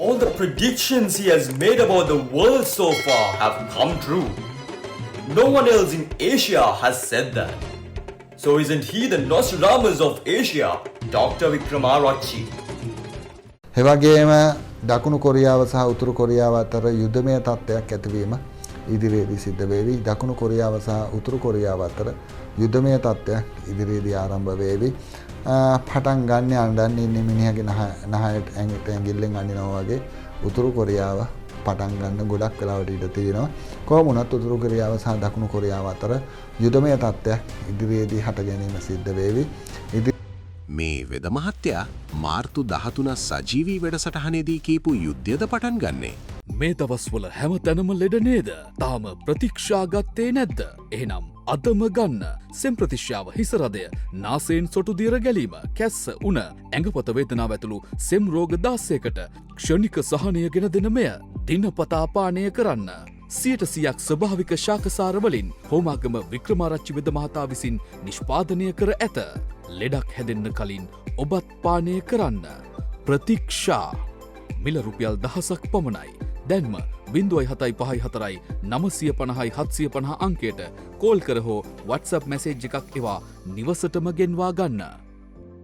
All the predictions he has made about the world so far have come true. No one else in Asia has said that. So isn't he the Nostradamus of Asia, Dr. Vikramarachchi? එවැගේම දකුණු කොරියාව සහ උතුරු කොරියාව අතර යුද්ධමය තත්ත්වයක් ඇතිවීම ඉදිරියේදී සිද්ධ වේවි. දකුණු කොරියාව සහ උතුරු කොරියාව අතර යුද්ධමය තත්ත්වයක් ඉදිරියේදී ආරම්භ වේවි. පටන් ගන්න අඬන්නේ ඉන්නේ මිනිහගේ නහයට ඇඟිල්ලෙන් අඬනවා වගේ උතුරු කොරියාව පටන් ගන්න ගොඩක් වෙලාවට ඉඩ තියෙනවා. කොහොම වුණත් උතුරු කොරියාව සහ දකුණු කොරියාව අතර යුද්ධමය තත්ත්වයක් ඉදිරියේදී හට ගැනීම සිද්ධ වේවි. මේ වෙද මහත්තයා මාර්තු 13 සජීවී වැඩසටහනේදී කියපු යුද්ධයද පටන් ගන්නේ. මේ දවස්වල හැම තැනම ලෙඩ නේද? තාම ප්‍රතික්ෂා ගත්තේ නැද්ද? එහෙනම් අදම ගන්න සෙම් ප්‍රතිශ්‍යාව හිසරදය නාසයෙන් සොටු දියර ගැලීම කැස්ස උණ ඇඟපත වේදනාව ඇතුළු සෙම් රෝග 16කට ක්ෂණික සහනය ගෙන දෙන මෙය දිනපතා පානය කරන්න. 100% ස්වභාවික ශාකසාර වලින් හෝමාගම වික්‍රමාරච්චි වෙද මහතා විසින් නිෂ්පාදනය කර ඇත. ලෙඩක් හැදෙන්න කලින් ඔබත් පානය කරන්න. ප්‍රතික්ෂා මිල රුපියල් 1000ක් පමණයි. දැන්ම 0754 950 750 අංකයට කෝල් කර හෝ WhatsApp මැසේජ් එකක් එවා නිවසටම ගෙන්වා ගන්න.